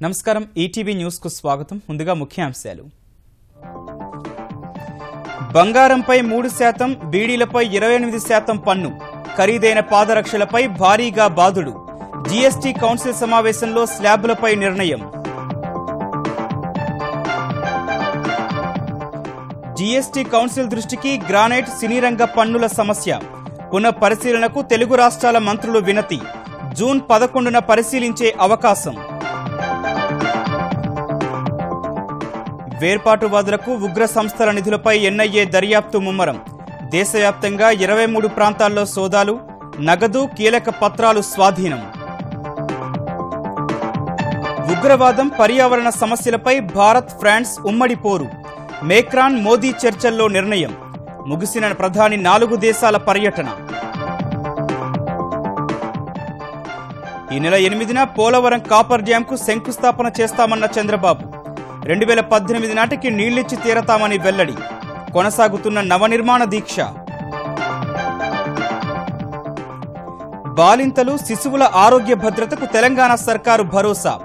నమస్కారం ETV news కు స్వాగతం. ముందుగా ముఖ్యాంశాలు. బంగారంపై 3%, బీడీలపై 28% పన్ను, ఖరీదైన పాదరక్షలపై భారీగా బాదుడు. జీఎస్టీ కౌన్సిల్ సమావేశంలో స్లాబులపై నిర్ణయం. జీఎస్టీ కౌన్సిల్ దృష్టికి గ్రానైట్, సినీరంగ పన్నుల సమస్య. పునః పరిశీలనకు తెలుగు రాష్ట్రాల మంత్రులు వినతి. జూన్ 11న పరిశీలించే అవకాశం. వేర్పాటువాదులకు ఉగ్ర సంస్థల నిధులపై ఎన్ఐఏ దర్యాప్తు ముమ్మరం. దేశవ్యాప్తంగా 23 ప్రాంతాల్లో సోదాలు, నగదు, కీలక పత్రాలు స్వాధీనం. ఉగ్రవాదం, పర్యావరణ సమస్యలపై భారత్, ఫ్రాన్స్ ఉమ్మడి పోరు. మేక్రాన్, మోదీ చర్చల్లో నిర్ణయం. ముగిసిన ప్రధాని 4 దేశాల పర్యటన. ఈ నెల 8న పోలవరం కాపర్ డ్యాంకు శంకుస్థాపన చేస్తామన్న చంద్రబాబు. 2018 నాటికి నీళ్లిచ్చి తీరతామని వెల్లడి. కొనసాగుతున్న నవనిర్మాణ దీక్ష. బాలింతలు, శిశువుల ఆరోగ్య భద్రతకు తెలంగాణ సర్కారు భరోసా.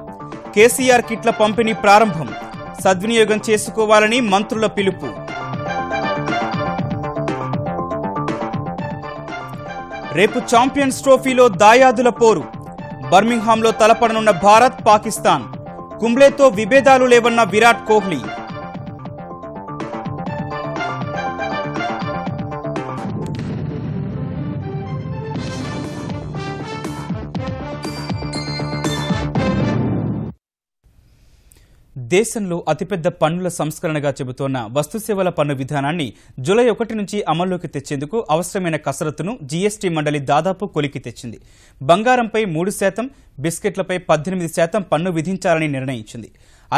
కేసీఆర్ కిట్ల పంపిణీ ప్రారంభం. సద్వినియోగం చేసుకోవాలని మంత్రుల పిలుపు. రేపు ఛాంపియన్స్ ట్రోఫీలో దాయాదుల పోరు. బర్మింగ్హామ్లో తలపడనున్న భారత్, పాకిస్తాన్. కుంబ్లేతో విభేదాలు లేవన్న విరాట్ కోహ్లీ. దేశంలో అతిపెద్ద పన్నుల సంస్కరణగా చెబుతోన్న వస్తుసేవల పన్ను విధానాన్ని జూలై 1 నుంచి అమల్లోకి తెచ్చేందుకు అవసరమైన కసరత్తును జీఎస్టీ మండలి దాదాపు కొలికి తెచ్చింది. బంగారంపై 3%, బిస్కెట్లపై 18% పన్ను విధించాలని నిర్ణయించింది.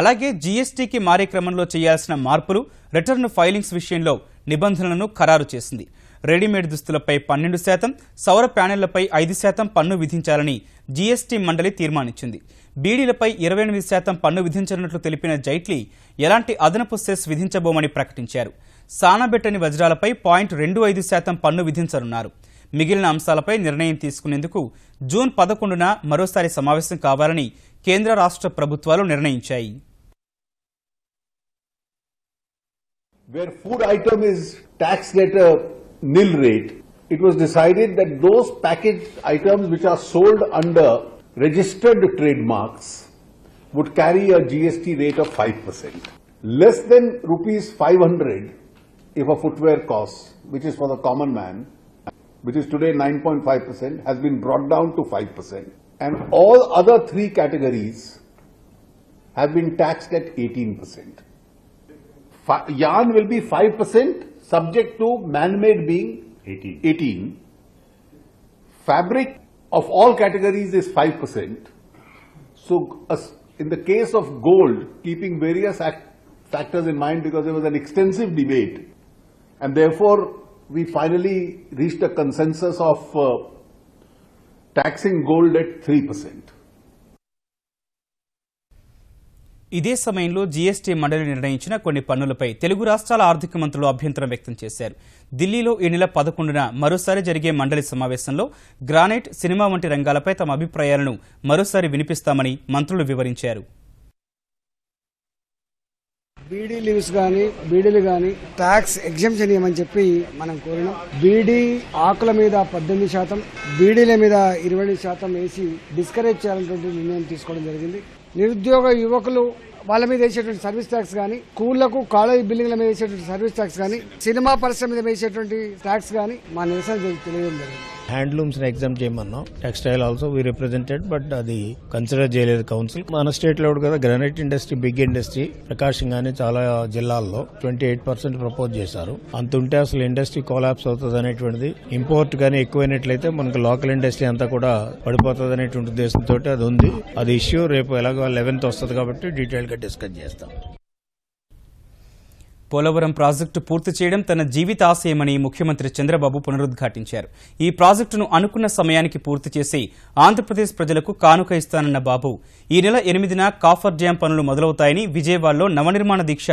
అలాగే జీఎస్టీకి మారే క్రమంలో చేయాల్సిన మార్పులు, రిటర్న్ ఫైలింగ్స్ విషయంలో నిబంధనలను ఖరారు చేసింది. రెడీమేడ్ దుస్తులపై 12%, సౌర ప్యానెళ్లపై 5% పన్ను విధించాలని జీఎస్టీ మండలి తీర్మానించింది. బీడీలపై 28% పన్ను విధించనున్నట్లు తెలిపిన జైట్లీ ఎలాంటి అదనపు సెస్ విధించబోమని ప్రకటించారు. సానబెట్టని వజ్రాలపై 0.25% పన్ను విధించనున్నారు. మిగిలిన అంశాలపై నిర్ణయం తీసుకునేందుకు జూన్ 11న మరోసారి సమావేశం కావాలని కేంద్ర రాష్ట్ర ప్రభుత్వాలు నిర్ణయించాయి. Where food item is taxed at a nil rate, it was decided that those packaged items which are sold under registered trademarks would carry a GST rate of 5%. Less than rupees 500 if a footwear cost, which is for the common man, which is today 9.5%, has been brought down to 5%. And all other 3 categories have been taxed at 18%. Yarn will be 5%, subject to man-made being 18. Fabric of all categories is 5%. So, in the case of gold, keeping various factors in mind, because there was an extensive debate, and therefore we finally reached a consensus of taxing gold at 3%. ఇదే సమయంలో GST మండలి నిర్ణయించిన కొన్ని పన్నులపై తెలుగు రాష్ట్రాల ఆర్థిక మంత్రులు అభ్యంతరం వ్యక్తం చేశారు. ఢిల్లీలో ఈ నెల 11న మరోసారి జరిగే మండలి సమావేశంలో గ్రానైట్, సినిమా వంటి రంగాలపై తమ అభిప్రాయాలను మరోసారి వినిపిస్తామని మంత్రులు వివరించారు. బీడీ లీవ్స్ గానీ, బీడీలు గానీ ట్యాక్స్ ఎగ్జంప్షన్ చేయమని చెప్పి మనం కోరినాం. బీడీ ఆకుల మీద 18%, బీడీల మీద 20% వేసి డిస్కరేజ్ చేయాలనేటువంటి నిర్ణయం తీసుకోవడం జరిగింది. నిరుద్యోగ యువకులు వాళ్ళ మీద వేసేటువంటి సర్వీస్ ట్యాక్స్ గానీ, స్కూళ్లకు, కాలేజీ బిల్డింగ్ల మీద వేసేటువంటి సర్వీస్ ట్యాక్స్ గానీ, సినిమా పరిశ్రమ మీద వేసేటువంటి ట్యాక్స్ గానీ మా నిరసన తెలియడం జరిగింది. హ్యాండ్లూమ్స్ ని ఎగ్జామ్ చేయమన్నాం. Textile also we represented, but అది కన్సిడర్ చేయలేదు కౌన్సిల్. మన స్టేట్ లో కదా granite industry big industry, Prakasam గానీ చాలా జిల్లాల్లో 28% ప్రపోజ్ చేశారు. అంతుంటే అసలు ఇండస్ట్రీ కొలాప్స్ అవుతుంది అనేటువంటిది. ఇంపోర్ట్ గానీ ఎక్కువైనట్లయితే మనకు లోకల్ ఇండస్ట్రీ అంతా కూడా పడిపోతుంది అనేటువంటి ఉద్దేశంతో అది ఉంది. అది ఇష్యూ రేపు ఎలాగో 11th వస్తుంది కాబట్టి డీటెయిల్ గా డిస్కస్ చేస్తాం. పోలవరం ప్రాజెక్టు పూర్తి చేయడం తన జీవిత ఆశయమని ముఖ్యమంత్రి చంద్రబాబు పునరుద్ఘాటించారు. ఈ ప్రాజెక్టును అనుకున్న సమయానికి పూర్తి చేసి ఆంధ్రప్రదేశ్ ప్రజలకు కానుక ఇస్తానన్న బాబు ఈ నెల 8న కాఫర్ డ్యాం పనులు మొదలవుతాయని విజయవాడలో నవనిర్మాణ దీక్ష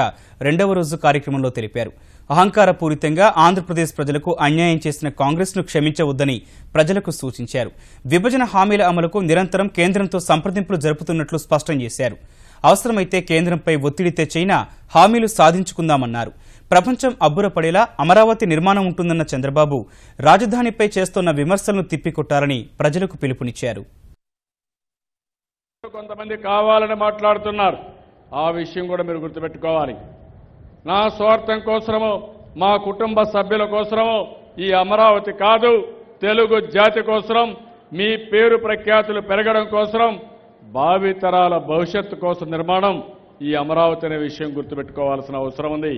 2వ రోజు కార్యక్రమంలో తెలిపారు. అహంకారపూరితంగా ఆంధ్రప్రదేశ్ ప్రజలకు అన్యాయం చేసిన కాంగ్రెస్ను క్షమించవద్దని ప్రజలకు సూచించారు. విభజన హామీల అమలుకు నిరంతరం కేంద్రంతో సంప్రదింపులు జరుపుతున్నట్లు స్పష్టం చేశారు. అవసరమైతే కేంద్రంపై ఒత్తిడి తెచ్చైనా హామీలు సాధించుకుందామన్నారు. ప్రపంచం అబ్బురపడేలా అమరావతి నిర్మాణం ఉంటుందన్న చంద్రబాబు రాజధానిపై చేస్తున్న విమర్శలను తిప్పికొట్టాలని ప్రజలకు పిలుపునిచ్చారు. కొంతమంది కావాలని మాట్లాడుతున్నారు. ఆ విషయం కూడా మీరు గుర్తుపెట్టుకోవాలి. నా స్వార్థం కోసమో మా కుటుంబ సభ్యుల కోసమో ఈ అమరావతి కాదు, తెలుగు జాతి కోసం, మీ పేరు ప్రఖ్యాతులు పెరగడం కోసం, భావితరాల భవిష్యత్తు కోసం నిర్మాణం ఈ అమరావతి అనే విషయం గుర్తుపెట్టుకోవాల్సిన అవసరం ఉంది.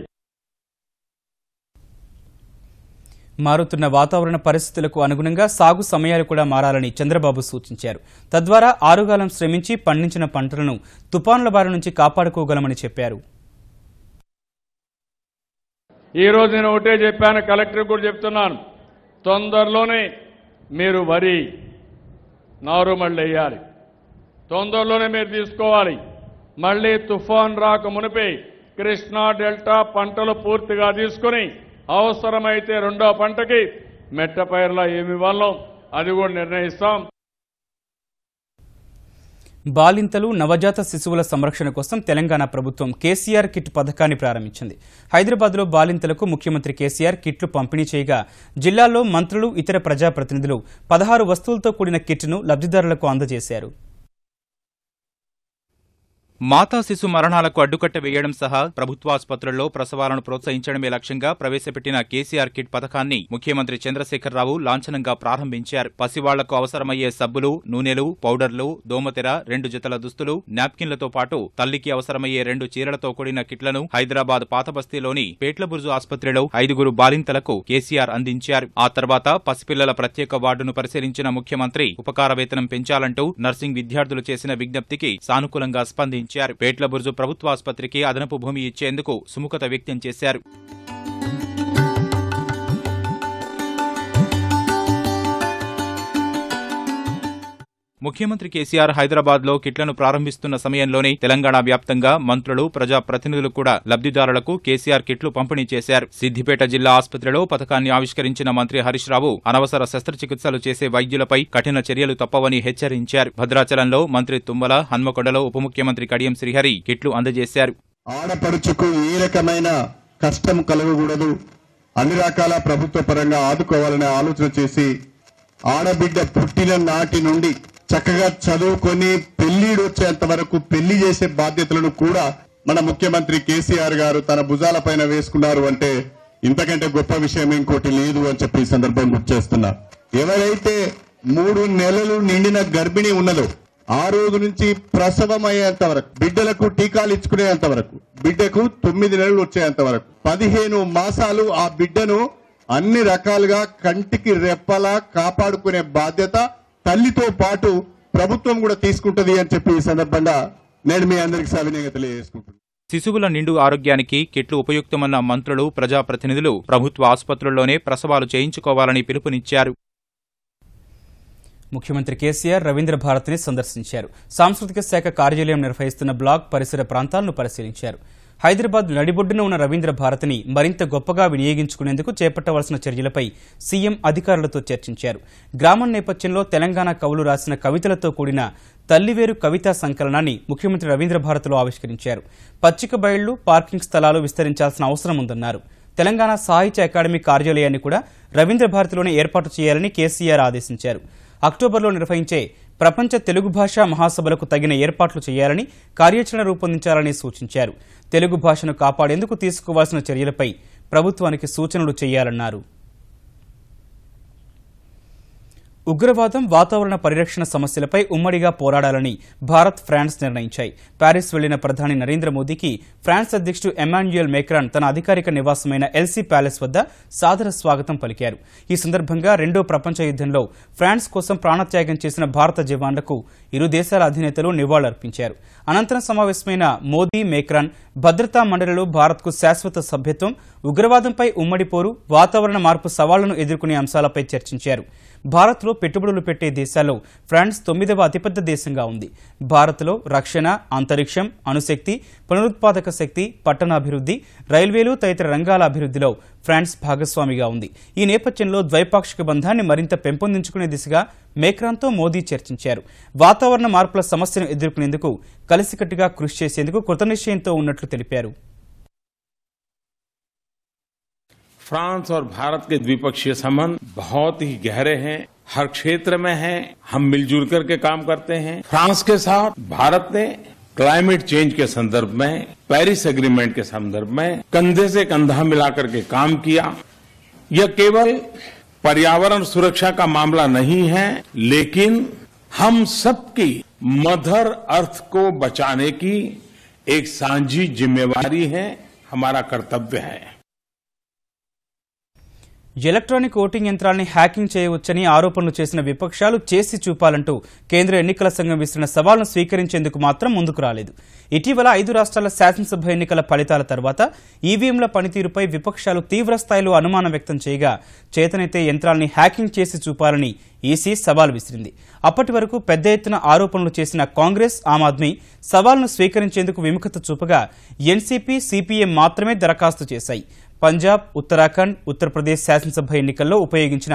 మారుతున్న వాతావరణ పరిస్థితులకు అనుగుణంగా సాగు సమయాలు కూడా మారాలని చంద్రబాబు సూచించారు. తద్వారా ఆరుగాలం శ్రమించి పండించిన పంటలను తుపానుల బారి నుంచి కాపాడుకోగలమని చెప్పారు. ఈ రోజు నేను ఒకటే చెప్పాను, కలెక్టర్ కూడా చెప్తున్నాను, తొందరలోనే మీరు వరి నారుమళ్ళు వేయాలి, తొందరలోనే మీరు తీసుకోవాలి. మళ్లీ తుఫాన్ రాక మునిపే కృష్ణా డెల్టా పంటలు పూర్తిగా తీసుకుని అవసరమైతే రెండో పంటకి మెట్ట పైర్లా ఏమి ఇవ్వాలో అది కూడా నిర్ణయిస్తాం. బాలింతలు నవజాత శిశువుల సంరక్షణ కోసం తెలంగాణ ప్రభుత్వం కేసీఆర్ కిట్ పథకాన్ని ప్రారంభించింది. హైదరాబాద్లో బాలింతలకు ముఖ్యమంత్రి కేసీఆర్ కిట్లు పంపిణీ చేయగా జిల్లాల్లో మంత్రులు, ఇతర ప్రజాప్రతినిధులు 16 వస్తువులతో కూడిన కిట్ను లబ్ధిదారులకు అందజేశారు. మాతా శిశు మరణాలకు అడ్డుకట్ట వేయడం సహా ప్రభుత్వాసుపత్రుల్లో ప్రసవాలను ప్రోత్సహించడమే లక్ష్యంగా ప్రవేశపెట్టిన కేసీఆర్ కిట్ పథకాన్ని ముఖ్యమంత్రి చంద్రశేఖరరావు లాంఛనంగా ప్రారంభించారు. పసివాళ్లకు అవసరమయ్యే సబ్బులు, నూనెలు, పౌడర్లు, దోమతెర, 2 జతల దుస్తులు, నాప్కిన్లతో పాటు తల్లికి అవసరమయ్యే 2 చీరలతో కూడిన కిట్లను హైదరాబాద్ పాతబస్తీలోని పేట్లబుర్జు ఆసుపత్రిలో 5 బాలింతలకు కేసీఆర్ అందించారు. ఆ తర్వాత పసిపిల్లల ప్రత్యేక వార్డును పరిశీలించిన ముఖ్యమంత్రి ఉపకార వేతనం పెంచాలంటూ నర్సింగ్ విద్యార్థులు చేసిన విజ్ఞప్తికి సానుకూలంగా స్పందించారు. పేట్లబుర్జు ప్రభుత్వాసుపత్రికి అదనపు భూమి ఇచ్చేందుకు సుముఖత వ్యక్తం చేశారు. ముఖ్యమంత్రి కేసీఆర్ హైదరాబాద్లో కిట్లను ప్రారంభిస్తున్న సమయంలోనే తెలంగాణ వ్యాప్తంగా మంత్రులు, ప్రజాప్రతినిధులు కూడా లబ్ధిదారులకు కేసీఆర్ కిట్లు పంపిణీ చేశారు. సిద్దిపేట జిల్లా ఆసుపత్రిలో పథకాన్ని ఆవిష్కరించిన మంత్రి హరీష్ రావు అనవసర శస్త్రచికిత్సలు చేసే వైద్యులపై కఠిన చర్యలు తప్పవని హెచ్చరించారు. భద్రాచలంలో మంత్రి తుమ్మల, హన్మకొండలో ఉప ముఖ్యమంత్రి కడియం శ్రీహరి కిట్లు అందజేశారు. ఆడపడుచుకు ఏ రకమైన కష్టం కలగకూడదు, అన్ని రకాల ప్రభుత్వ పరంగా ఆదుకోవాలనే ఆలోచన చేసి ఆడబిడ్డ పుట్టిన నాటి నుండి చక్కగా చదువుకొని పెళ్లిడు వచ్చేంత వరకు పెళ్లి చేసే బాధ్యతలను కూడా మన ముఖ్యమంత్రి కేసీఆర్ గారు తన భుజాలపైన వేసుకున్నారు అంటే ఇంతకంటే గొప్ప విషయం ఇంకోటి లేదు అని చెప్పి ఈ సందర్భం గుర్తు చేస్తున్నా. ఎవరైతే 3 నెలలు నిండిన గర్భిణి ఉన్నదో ఆ రోజు నుంచి ప్రసవం అయ్యేంత వరకు, బిడ్డలకు టీకాలు ఇచ్చుకునేంత వరకు, బిడ్డకు 9 నెలలు వచ్చేంత వరకు 15 మాసాలు ఆ బిడ్డను అన్ని రకాలుగా కంటికి రెప్పలా కాపాడుకునే బాధ్యత తల్లితో పాటు ప్రభుత్వం కూడా తీసుకుంటది అని చెప్పి ఈ సందర్భంగా నేను మీ అందరికీ సవినయంగా తెలియజేసుకుంటున్నాను. శిశువుల నిండు ఆరోగ్యానికి కిట్లు ఉపయుక్తమన్న మంత్రులు, ప్రజాప్రతినిధులు ప్రభుత్వ ఆసుపత్రుల్లోనే ప్రసవాలు చేయించుకోవాలని పిలుపునిచ్చారు. ముఖ్యమంత్రి కేసీఆర్ రవీంద్ర భారతిని సందర్శించారు. సాంస్కృతిక శాఖ కార్యాలయం నిర్వహిస్తున్న బ్లాక్ పరిసర ప్రాంతాలను పరిశీలించారు. హైదరాబాద్ నడిబొడ్డున ఉన్న రవీంద్ర భారతిని మరింత గొప్పగా వినియోగించుకునేందుకు చేపట్టవలసిన చర్యలపై సీఎం అధికారులతో చర్చించారు. గ్రామం నేపథ్యంలో తెలంగాణ కవులు రాసిన కవితలతో కూడిన తల్లివేరు కవితా సంకలనాన్ని ముఖ్యమంత్రి రవీంద్ర భారతిలో ఆవిష్కరించారు. పచ్చిక బయళ్లు, పార్కింగ్ స్థలాలు విస్తరించాల్సిన అవసరం ఉందన్నారు. తెలంగాణ సాహిత్య అకాడమీ కార్యాలయాన్ని కూడా రవీంద్ర భారతిలోనే ఏర్పాటు చేయాలని కేసీఆర్ ఆదేశించారు. అక్టోబర్లో నిర్వహించే ప్రపంచ తెలుగు భాషా మహాసభలకు తగిన ఏర్పాట్లు చేయాలని, కార్యాచరణ రూపొందించాలని సూచించారు. తెలుగు భాషను కాపాడేందుకు తీసుకోవాల్సిన చర్యలపై ప్రభుత్వానికి సూచనలు చేయాలన్నారు. ఉగ్రవాదం, వాతావరణ పరిరక్షణ సమస్యలపై ఉమ్మడిగా పోరాడాలని భారత్, ఫ్రాన్స్ నిర్ణయించాయి. ప్యారిస్ వెళ్లిన ప్రధాని నరేంద్ర మోదీకి ఫ్రాన్స్ అధ్యక్షుడు ఎమాన్యుయల్ మేక్రాన్ తన అధికారిక నివాసమైన ఎల్సీ ప్యాలెస్ వద్ద సాదర స్వాగతం పలికారు. ఈ సందర్భంగా 2వ ప్రపంచ యుద్ధంలో ఫ్రాన్స్ కోసం ప్రాణత్యాగం చేసిన భారత జవాన్లకు ఇరు దేశాల అధినేతలు నివాళులర్పించారు. అనంతరం సమావేశమైన మోదీ, మేక్రాన్ భద్రతా మండలిలో భారత్కు శాశ్వత సభ్యత్వం, ఉగ్రవాదంపై ఉమ్మడి పోరు, వాతావరణ మార్పు సవాళ్లను ఎదుర్కొనే అంశాలపై చర్చించారు. భారత్లో పెట్టుబడులు పెట్టే దేశాల్లో ఫ్రాన్స్ 9వ అతిపెద్ద దేశంగా ఉంది. భారత్లో రక్షణ, అంతరిక్షం, అణుశక్తి, పునరుత్పాదక శక్తి, పట్టణాభివృద్ధి, రైల్వేలు తదితర రంగాల అభివృద్ధిలో ఫ్రాన్స్ భాగస్వామిగా ఉంది. ఈ నేపథ్యంలో ద్వైపాక్షిక బంధాన్ని మరింత పెంపొందించుకునే దిశగా మేక్రాన్తో మోదీ చర్చించారు. వాతావరణ మార్పుల సమస్యను ఎదుర్కొనేందుకు కలిసికట్టుగా కృషి చేసేందుకు కృతనిశ్చయంతో ఉన్నట్లు తెలిపారు. फ्रांस और भारत के द्विपक्षीय संबंध बहुत ही गहरे हैं, हर क्षेत्र में हैं, हम मिलजुल करके काम करते हैं. फ्रांस के साथ भारत ने क्लाइमेट चेंज के संदर्भ में, पेरिस एग्रीमेंट के संदर्भ में कंधे से कंधा मिलाकर के काम किया. यह केवल पर्यावरण सुरक्षा का मामला नहीं है, लेकिन हम सबकी मदर अर्थ को बचाने की एक साझी जिम्मेवारी है, हमारा कर्तव्य है. ఎలక్ట్రానిక్ ఓటింగ్ యంత్రాల్ని హ్యాకింగ్ చేయవచ్చని ఆరోపణలు చేసిన విపక్షాలు చేసి చూపాలంటూ కేంద్ర ఎన్నికల సంఘం విసిరిన సవాల్ను స్వీకరించేందుకు మాత్రం ముందుకు రాలేదు. ఇటీవల 5 రాష్ట్రాల శాసనసభ ఎన్నికల ఫలితాల తర్వాత ఈవీఎంల పనితీరుపై విపక్షాలు తీవ్రస్థాయిలో అనుమానం వ్యక్తం చేయగా చేతనైతే యంత్రాల్ని హ్యాకింగ్ చేసి చూపాలని ఈసీ సవాల్ విసిరింది. అప్పటి వరకు పెద్ద ఎత్తున ఆరోపణలు చేసిన కాంగ్రెస్, ఆమ్ ఆద్మీ సవాల్ను స్వీకరించేందుకు విముఖత చూపగా ఎన్సీపీ, సిపిఎం మాత్రమే దరఖాస్తు చేశాయి. పంజాబ్, ఉత్తరాఖండ్, ఉత్తరప్రదేశ్ శాసనసభ ఎన్నికల్లో ఉపయోగించిన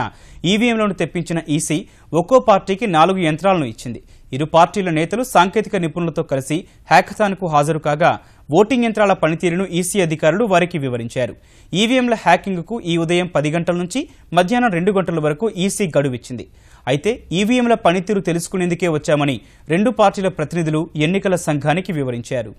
ఈవీఎంలను తెప్పించిన ఈసీ ఒక్కో పార్టీకి 4 యంత్రాలను ఇచ్చింది. ఇరు పార్టీల నేతలు సాంకేతిక నిపుణులతో కలిసి హ్యాకథాన్కు హాజరు కాగా ఓటింగ్ యంత్రాల పనితీరును ఈసీ అధికారులు వారికి వివరించారు. ఈవీఎంల హ్యాకింగ్కు ఈ ఉదయం 10 గంటల నుంచి మధ్యాహ్నం 2 గంటల వరకు ఈసీ గడువిచ్చింది. అయితే ఈవీఎంల పనితీరు తెలుసుకునేందుకే వచ్చామని 2 పార్టీల ప్రతినిధులు ఎన్నికల సంఘానికి వివరించారు.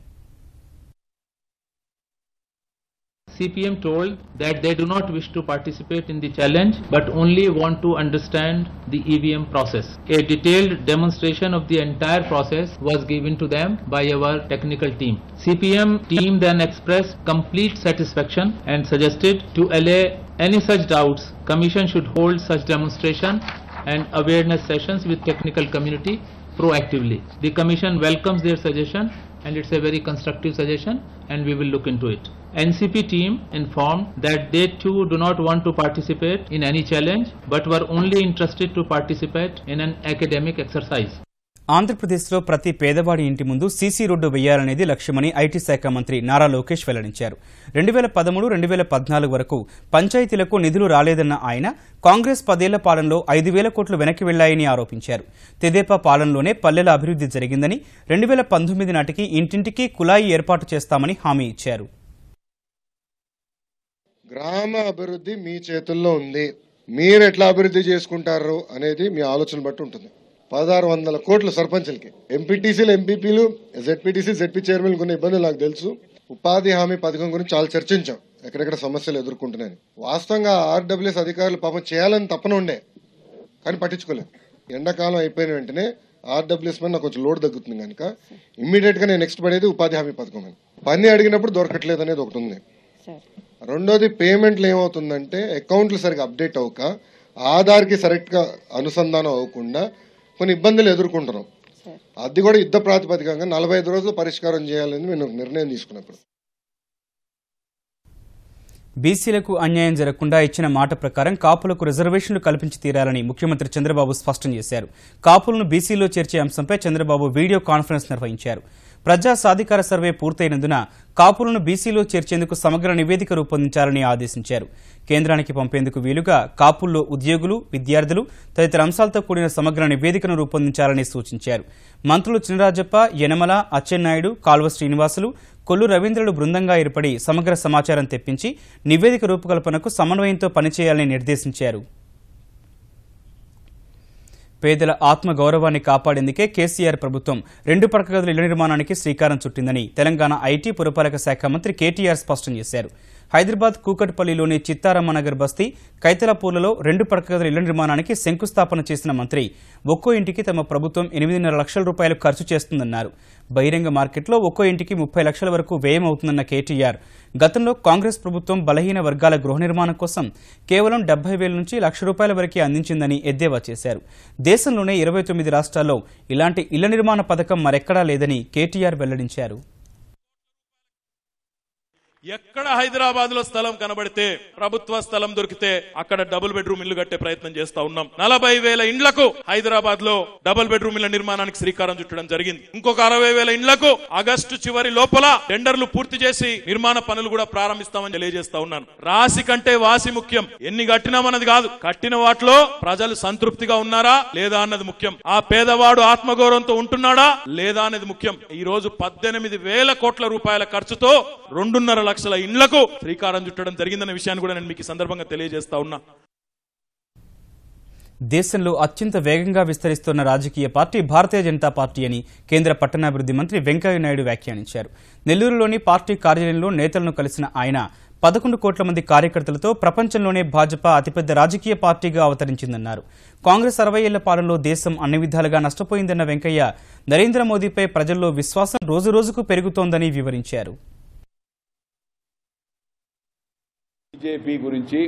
CPM told that they do not wish to participate in the challenge but only want to understand the EVM process. A detailed demonstration of the entire process was given to them by our technical team. CPM team then expressed complete satisfaction and suggested to allay any such doubts, Commission should hold such demonstration and awareness sessions with technical community proactively. The Commission welcomes their suggestion and it's a very constructive suggestion and we will look into it. NCP team informed that they too do not want to participate in any challenge but were only interested to participate in an academic exercise. ఆంధ్రప్రదేశ్లో ప్రతి పేదవాడి ఇంటి ముందు CC road వేయాలనేది లక్ష్యమని IT శాఖ మంత్రి నారా లోకేష్ వెల్లడించారు. 2013-2014 వరకు పంచాయతీలకు నిధులు రాలేదన్న ఆయన కాంగ్రెస్ 10 ఏళ్ల పాలనలో 5,000 కోట్లు వెనక్కి వెళ్లాయని ఆరోపించారు. తెదేపా పాలనలోనే పల్లెల అభివృద్ధి జరిగిందని 2019 నాటికి ఇంటింటికి కుళాయి ఏర్పాటు చేస్తామని హామీ ఇచ్చారు. గ్రామ అభివృద్ధి మీ చేతుల్లో ఉంది, మీరు ఎట్లా అభివృద్ధి చేసుకుంటారు అనేది మీ ఆలోచన బట్టి ఉంటుంది. 1,600 కోట్లు సర్పంచులకి, ఎంపీటీసీలు, ఎంపీపీలు, జెడ్పీటీసీ, జెడ్పీ చైర్మన్కి ఉన్న ఇబ్బందులు నాకు తెలుసు. ఉపాధి హామీ పథకం గురించి చాలా చర్చించాం, ఎక్కడెక్కడ సమస్యలు ఎదుర్కొంటున్నాయని. వాస్తవంగా ఆర్డబ్ల్యూఎస్ అధికారులు పాపం చేయాలని తప్పన ఉండే, కానీ పట్టించుకోలేదు. ఎండాకాలం అయిపోయిన వెంటనే ఆర్డబ్ల్యూఎస్ మీద నాకు కొంచెం లోడ్ తగ్గుతుంది కనుక ఇమ్మీడియట్ గా నేను నెక్స్ట్ పడేది ఉపాధి హామీ పథకం అని. పని అడిగినప్పుడు దొరకట్లేదు అనేది ఒకటి ఉంది. రెండోది పేమెంట్లు ఏమవుతుందంటే అకౌంట్లు సరిగ్గా అప్డేట్ అవ్వక, ఆధార్కి కరెక్ట్ గా అనుసంధానం అవ్వకుండా కొన్ని ఇబ్బందులు ఎదుర్కొంటున్నాం. అది కూడా యుద్ధ ప్రాతిపదికంగా 45 రోజులు పరిష్కారం చేయాలని మేము నిర్ణయం తీసుకున్నప్పుడు. బీసీలకు అన్యాయం జరగకుండా ఇచ్చిన మాట ప్రకారం కాపులకు రిజర్వేషన్లు కల్పించి తీరాలని ముఖ్యమంత్రి చంద్రబాబు స్పష్టం చేశారు. కాపులను బీసీలో చేర్చే అంశంపై చంద్రబాబు వీడియో కాన్ఫరెన్స్ నిర్వహించారు. ప్రజా సాధికార సర్వే పూర్తయినందున కాపులను బీసీలో చేర్చేందుకు సమగ్ర నివేదిక రూపొందించాలని ఆదేశించారు. కేంద్రానికి పంపేందుకు వీలుగా కాపుల్లో ఉద్యోగులు, విద్యార్థులు తదితర అంశాలతో కూడిన సమగ్ర నివేదికను రూపొందించాలని సూచించారు. మంత్రులు చినరాజప్ప, యనమల, అచ్చెన్నాయుడు, కాల్వ శ్రీనివాసులు, కొల్లు రవీంద్రులు బృందంగా ఏర్పడి సమగ్ర సమాచారం తెప్పించి నివేదిక రూపకల్పనకు సమన్వయంతో పనిచేయాలని నిర్దేశించారు. పేదల ఆత్మగౌరవాన్ని కాపాడేందుకే కేసీఆర్ ప్రభుత్వం 2 పడక గదుల ఇళ్ల నిర్మాణానికి శ్రీకారం చుట్టిందని తెలంగాణ ఐటీ పురపాలక శాఖ మంత్రి కేటీఆర్ స్పష్టం చేశారు. హైదరాబాద్ కూకట్పల్లిలోని చిత్తారామనగర్ బస్తీ, కైతలాపూర్లలో 2 పడక గదుల ఇళ్ల నిర్మాణానికి శంకుస్థాపన చేసిన మంత్రి ఒక్కో ఇంటికి తమ ప్రభుత్వం 8.5 లక్షల రూపాయలు ఖర్చు చేస్తుందన్నారు. బహిరంగ మార్కెట్లో ఒక్కో ఇంటికి 30 లక్షల వరకు వ్యయం అవుతుందన్న కేటీఆర్ గతంలో కాంగ్రెస్ ప్రభుత్వం బలహీన వర్గాల గృహ నిర్మాణం కోసం కేవలం 70,000 నుంచి ₹1,00,000 వరకే అందించిందని ఎద్దేవా చేశారు. దేశంలోనే 29 రాష్ట్రాల్లో ఇలాంటి ఇళ్ల నిర్మాణ పథకం మరెక్కడా లేదని కేటీఆర్ వెల్లడించారు. ఎక్కడ హైదరాబాద్ లో స్థలం కనబడితే ప్రభుత్వ స్థలం దొరికితే అక్కడ డబుల్ బెడ్రూమ్ ఇల్లు కట్టే ప్రయత్నం చేస్తా ఉన్నాం. 40,000 ఇండ్లకు హైదరాబాద్ లో డబుల్ బెడ్రూమ్ ఇళ్ల నిర్మాణానికి శ్రీకారం చుట్టడం జరిగింది. ఇంకొక 60,000 ఇండ్లకు ఆగస్టు చివరి లోపల టెండర్లు పూర్తి చేసి నిర్మాణ పనులు కూడా ప్రారంభిస్తామని తెలియజేస్తా ఉన్నాను. రాసి కంటే వాసి ముఖ్యం. ఎన్ని కట్టినామన్నది కాదు, కట్టిన వాటిలో ప్రజలు సంతృప్తిగా ఉన్నారా లేదా అన్నది ముఖ్యం. ఆ పేదవాడు ఆత్మగౌరవంతో ఉంటున్నాడా లేదా అనేది ముఖ్యం. ఈ రోజు 18,000 కోట్ల రూపాయల ఖర్చుతో 2.5 లక్షల ఇండ్లకు శ్రీకారం చుట్టడం జరిగిందన్న విషయాన్ని కూడా నేను మీకు ఈ సందర్భంగా తెలియజేస్తా ఉన్నా. దేశంలో అత్యంత వేగంగా విస్తరిస్తున్న రాజకీయ పార్టీ భారతీయ జనతా పార్టీ అని కేంద్ర పట్టణాభివృద్ధి మంత్రి వెంకయ్యనాయుడు వ్యాఖ్యానించారు. నెల్లూరులోని పార్టీ కార్యాలయంలో నేతలను కలిసిన ఆయన 11 కోట్ల మంది కార్యకర్తలతో ప్రపంచంలోనే భాజపా అతిపెద్ద రాజకీయ పార్టీగా అవతరించిందన్నారు. కాంగ్రెస్ 60 ఏళ్ల పాలనలో దేశం అన్ని విధాలుగా నష్టపోయిందన్న వెంకయ్య నరేంద్ర మోదీపై ప్రజల్లో విశ్వాసం రోజురోజుకు పెరుగుతోందని వివరించారు. బీజేపీ గురించి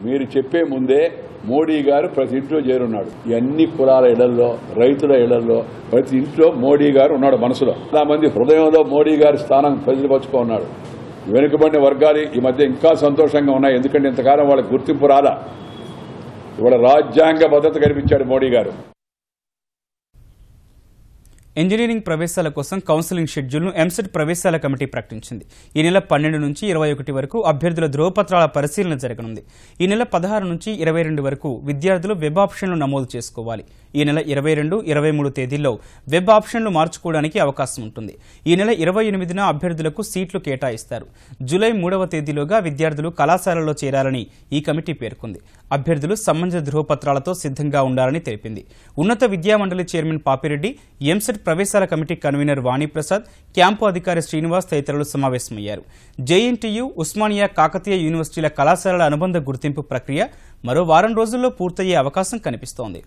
మీరు చెప్పే ముందే మోడీ గారు ప్రతి ఇంట్లో చేరున్నాడు. అన్ని కులాల ఇళ్లలో, రైతుల ఇళ్లలో, ప్రతి ఇంట్లో మోడీ గారు ఉన్నాడు. మనసులో చాలా మంది హృదయంలో మోడీ గారి స్థానం ప్రజలుపరుచుకున్నాడు. వెనుకబడిన వర్గాలు ఈ మధ్య ఇంకా సంతోషంగా ఉన్నాయి. ఎందుకంటే ఇంతకాలం వాళ్ళకి గుర్తింపు రాలా. ఇవాళ రాజ్యాంగ భద్రత కల్పించాడు మోడీ గారు. ఇంజనీరింగ్ ప్రవేశాల కోసం కౌన్సిలింగ్ షెడ్యూల్ను ఎంసెట్ ప్రవేశాల కమిటీ ప్రకటించింది. ఈ నెల 12 నుంచి 21 వరకు అభ్యర్థుల ధ్రువపత్రాల పరిశీలన జరగనుంది. ఈ నెల 16 నుంచి 22 వరకు విద్యార్థులు వెబ్ ఆప్షన్లు నమోదు చేసుకోవాలి. ఈ నెల 22, 23 తేదీల్లో వెబ్ ఆప్షన్లు మార్చుకోవడానికి అవకాశం ఉంటుంది. ఈ నెల 28న అభ్యర్థులకు సీట్లు కేటాయిస్తారు. జూలై 3వ తేదీలోగా విద్యార్థులు కళాశాలలో చేరాలని ఈ కమిటీ పేర్కొంది. అభ్యర్థులు సంబంధిత ధ్రువపత్రాలతో సిద్ధంగా ఉండాలని తెలిపింది. ఉన్నత విద్యామండలి చైర్మన్ పాపిరెడ్డి, ఎంసెట్ ప్రవేశాల కమిటీ కన్వీనర్ వాణిప్రసాద్, క్యాంపు అధికారి శ్రీనివాస్ తదితరులు సమావేశమయ్యారు. జేఎన్టీయూ, ఉస్మానియా, కాకతీయ యూనివర్సిటీల కళాశాలల అనుబంధ గుర్తింపు ప్రక్రియ మరో వారం రోజుల్లో పూర్తయ్యే అవకాశం కనిపిస్తోంది.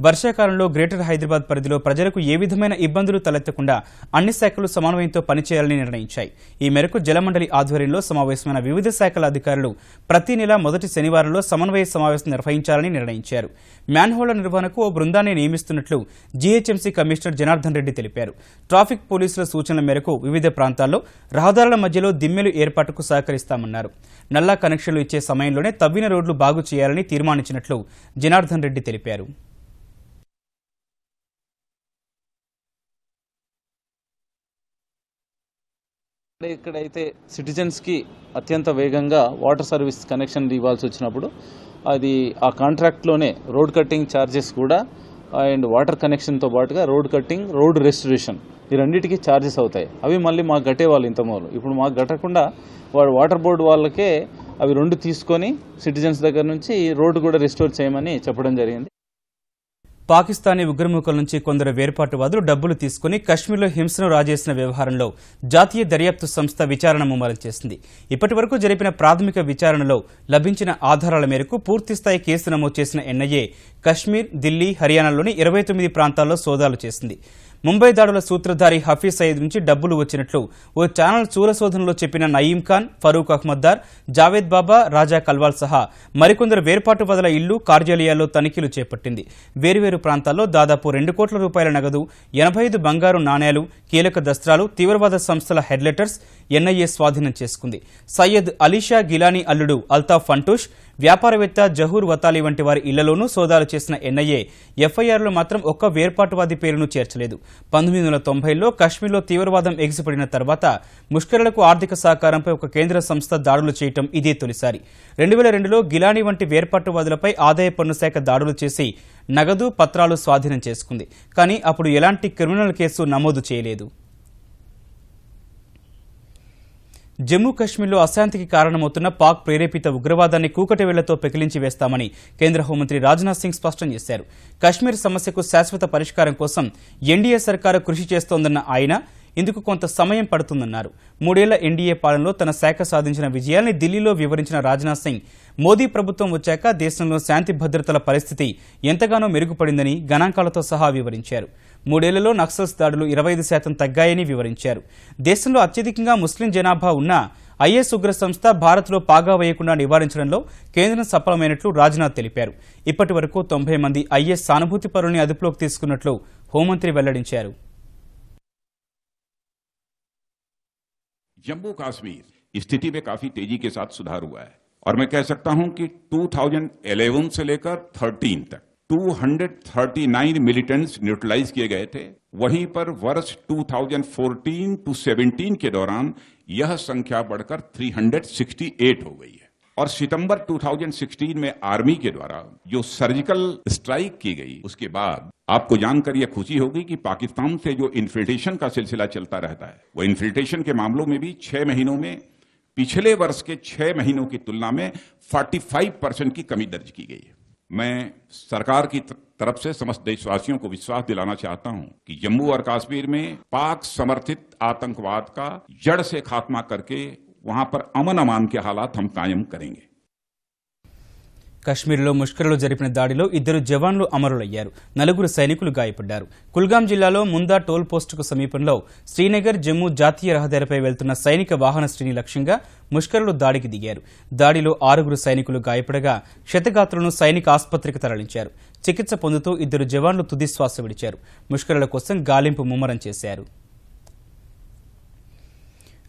వర్షాకాలంలో గ్రేటర్ హైదరాబాద్ పరిధిలో ప్రజలకు ఏ విధమైన ఇబ్బందులు తలెత్తకుండా అన్ని శాఖలు సమన్వయంతో పనిచేయాలని నిర్ణయించాయి. ఈ మేరకు జలమండలి ఆధ్వర్యంలో సమావేశమైన వివిధ శాఖల అధికారులు ప్రతి నెల మొదటి శనివారంలో సమన్వయ సమావేశం నిర్వహించాలని నిర్ణయించారు. మ్యాన్హోళ్ల నిర్వహణకు ఓ బృందాన్ని నియమిస్తున్నట్లు జీహెచ్ఎంసీ కమిషనర్ జనార్దన్ రెడ్డి తెలిపారు. ట్రాఫిక్ పోలీసుల సూచనల మేరకు వివిధ ప్రాంతాల్లో రహదారుల మధ్యలో దిమ్మెలు ఏర్పాటుకు సహకరిస్తామన్నారు. నల్లా కనెక్షన్లు ఇచ్చే సమయంలోనే తవ్విన రోడ్లు బాగు చేయాలని తీర్మానించినట్లు జనార్దన్ రెడ్డి తెలిపారు. ఇక్కడైతే సిటిజన్స్కి అత్యంత వేగంగా వాటర్ సర్వీస్ కనెక్షన్ ఇవ్వాల్సి వచ్చినప్పుడు అది ఆ కాంట్రాక్ట్లోనే రోడ్ కట్టింగ్ ఛార్జెస్ కూడా అండ్ వాటర్ కనెక్షన్తో పాటుగా రోడ్ కట్టింగ్, రోడ్ రెస్టరేషన్ ఈ రెండింటికి ఛార్జెస్ అవుతాయి. అవి మళ్ళీ మాకు కట్టేవాళ్ళు ఇంతమూలు. ఇప్పుడు మాకు కట్టకుండా వాటర్ బోర్డు వాళ్ళకే అవి 2 తీసుకొని సిటిజన్స్ దగ్గర నుంచి రోడ్డు కూడా రెస్టోర్ చేయమని చెప్పడం జరిగింది. పాకిస్తానీ ఉగ్రముఖుల నుంచి కొందరు వేర్పాటువాదులు డబ్బులు తీసుకుని కశ్మీర్లో హింసను రాజేసిన వ్యవహారంలో జాతీయ దర్యాప్తు సంస్థ విచారణ ముమ్మరం చేసింది. ఇప్పటి వరకు జరిపిన ప్రాథమిక విచారణలో లభించిన ఆధారాల మేరకు పూర్తిస్థాయి కేసు నమోదు చేసిన ఎన్ఐఏ కశ్మీర్, దిల్లీ, హర్యానాలోని 29 ప్రాంతాల్లో సోదాలు చేసింది. ముంబై దాడుల సూత్రధారి హఫీజ్ సయీద్ నుంచి డబ్బులు వచ్చినట్లు ఓ ఛానల్ చూలశోధనలో చెప్పిన నయీం ఖాన్, ఫరూక్ అహ్మద్దార్, జావేద్ బాబా, రాజా కల్వాల్ సహా మరికొందరు వేర్పాటువాదుల ఇళ్లు, కార్యాలయాల్లో తనిఖీలు చేపట్టింది. వేర్వేరు ప్రాంతాల్లో దాదాపు 2 కోట్ల రూపాయల నగదు, 85 బంగారు నాణేలు, కీలక దస్త్రాలు, తీవ్రవాద సంస్థల హెడ్ లెటర్స్ ఎన్ఐఏ స్వాధీనం చేసుకుంది. సయ్యద్ అలీషా గిలానీ అల్లుడు అల్తాఫ్ ఫంటూష్, వ్యాపారవేత్త జహూర్ వతాలి వంటి వారి ఇళ్లలోనూ సోదాలు చేసిన ఎన్ఐఏ ఎఫ్ఐఆర్లో మాత్రం ఒక్క వేర్పాటువాది పేరును చేర్చలేదు. 1990లో కశ్మీర్లో తీవ్రవాదం ఎగిసిపడిన తర్వాత ముష్కరులకు ఆర్థిక సహకారంపై ఒక కేంద్ర సంస్థ దాడులు చేయటం ఇదే తొలిసారి. 2002లో గిలానీ వంటి వేర్పాటువాదులపై ఆదాయ పన్ను శాఖ దాడులు చేసి నగదు, పత్రాలు స్వాధీనం చేసుకుంది. కానీ అప్పుడు ఎలాంటి క్రిమినల్ కేసు నమోదు చేయలేదు. జమ్మూ కశ్మీర్లో అశాంతికి కారణమవుతున్న పాక్ ప్రేరేపిత ఉగ్రవాదాన్ని కూకటి వేళ్లతో పెకిలించి వేస్తామని కేంద్ర హోంమంత్రి రాజ్నాథ్ సింగ్ స్పష్టం చేశారు. కశ్మీర్ సమస్యకు శాశ్వత పరిష్కారం కోసం ఎన్డీఏ సర్కారు కృషి చేస్తోందన్న ఆయన ఇందుకు కొంత సమయం పడుతుందన్నారు. 3 ఏళ్ల ఎన్డీఏ పాలనలో తన శాఖ సాధించిన విజయాల్ని ఢిల్లీలో వివరించిన రాజ్నాథ్ సింగ్ మోదీ ప్రభుత్వం వచ్చాక దేశంలో శాంతి భద్రతల పరిస్థితి ఎంతగానో మెరుగుపడిందని గణాంకాలతో సహా వివరించారు. 3 ఏళ్లలో నక్సల్స్ దాడులు 25% తగ్గాయని వివరించారు. దేశంలో అత్యధికంగా ముస్లిం జనాభా ఉన్న ఐఎస్ ఉగ్ర సంస్థ భారత్లో పాగా వేయకుండా నివారించడంలో కేంద్రం సఫలమైనట్లు రాజ్నాథ్ తెలిపారు. ఇప్పటి వరకు 90 మంది ఐఎస్ సానుభూతి పరుల్ని అదుపులోకి తీసుకున్నట్లు హోంమంత్రి వెల్లడించారు. जम्मू कश्मीर स्थिति में काफी तेजी के साथ सुधार हुआ है और मैं कह सकता हूं कि 2011 से लेकर 13 तक 239 मिलिटेंट्स न्यूट्रलाइज किए गए थे। वहीं पर वर्ष 2014 टू 17 के दौरान यह संख्या बढ़कर 368 हो गई है और सितंबर 2016 में आर्मी के द्वारा जो सर्जिकल स्ट्राइक की गई उसके बाद आपको जानकर यह खुशी होगी कि पाकिस्तान से जो इन्फिल्ट्रेशन का सिलसिला चलता रहता है वो इन्फिल्ट्रेशन के मामलों में भी 6 महीनों में पिछले वर्ष के 6 महीनों की तुलना में 45% की कमी दर्ज की गई है। मैं सरकार की तरफ से समस्त देशवासियों को विश्वास दिलाना चाहता हूं कि जम्मू और कश्मीर में पाक समर्थित आतंकवाद का जड़ से खात्मा करके वहां पर अमन अमान के हालात हम कायम करेंगे। కశ్మీర్లో ముష్కరులు జరిపిన దాడిలో 2 జవాన్లు అమరులయ్యారు, 4 సైనికులు గాయపడ్డారు. కుల్గాం జిల్లాలో ముందా టోల్ పోస్టుకు సమీపంలో శ్రీనగర్ జమ్మూ జాతీయ రహదారిపై వెళ్తున్న సైనిక వాహన శ్రేణి లక్ష్యంగా ముష్కరులు దాడికి దిగారు. దాడిలో 6 సైనికులు గాయపడగా క్షతగాత్రులను సైనిక ఆసుపత్రికి తరలించారు. చికిత్స పొందుతూ 2 జవాన్లు తుదిశ్వాస విడిచారు. ముష్కరుల కోసం గాలింపు ముమ్మరం చేశారు.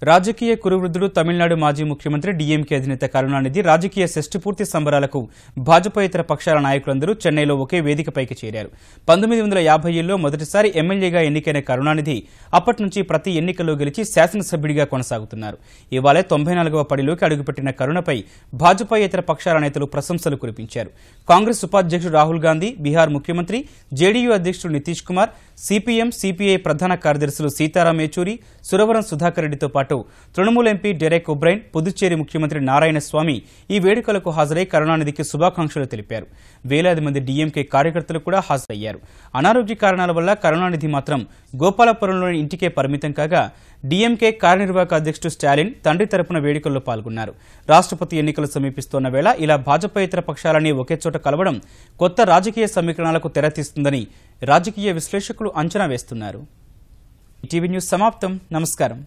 రాజకీయ కురువృద్ధుడు తమిళనాడు మాజీ ముఖ్యమంత్రి డీఎంకే అధినేత కరుణానిధి రాజకీయ షష్ఠిపూర్తి సంబరాలకు భాజపాయేతర పక్షాల నాయకులందరూ చెన్నైలో ఒకే వేదికపైకి చేరారు. 1950లో మొదటిసారి ఎమ్మెల్యేగా ఎన్నికైన కరుణానిధి అప్పటి నుంచి ప్రతి ఎన్నికల్లో గెలిచి శాసనసభ్యుడిగా కొనసాగుతున్నారు. ఇవాళ 94వ పడిలోకి అడుగుపెట్టిన కరుణపై భాజపాయేతర పక్షాల నేతలు ప్రశంసలు కురిపించారు. కాంగ్రెస్ ఉపాధ్యక్షుడు రాహుల్ గాంధీ, బీహార్ ముఖ్యమంత్రి, జేడీయూ అధ్యక్షుడు నితీష్ కుమార్, సిపిఎం, సిపిఐ ప్రధాన కార్యదర్శులు సీతారాం ఏచూరి, సురవరం సుధాకర్ రెడ్డితో పాటు Trinamool MP Derek O'Brien, Puducherry ముఖ్యమంత్రి నారాయణ స్వామి ఈ వేడుకలకు హాజరై కరుణానిధికి శుభాకాంక్షలు తెలిపారు. వేలాది మంది డీఎంకే కార్యకర్తలు కూడా హాజరయ్యారు. అనారోగ్య కారణాల వల్ల కరుణానిధి మాత్రం గోపాలపురంలోని ఇంటికే పరిమితం కాగా డీఎంకే కార్యనిర్వాహక అధ్యక్షుడు స్టాలిన్ తండ్రి తరపున వేడుకల్లో పాల్గొన్నారు. రాష్ట్రపతి ఎన్నికలు సమీపిస్తోన్న వేళ ఇలా భాజపాయేతర పక్షాలని ఒకేచోట కలవడం కొత్త రాజకీయ సమీకరణాలకు తెరతీస్తుందని రాజకీయ విశ్లేషకులు అంచనా వేస్తున్నారు. టీవీ న్యూస్ సమాప్తం. నమస్కారం.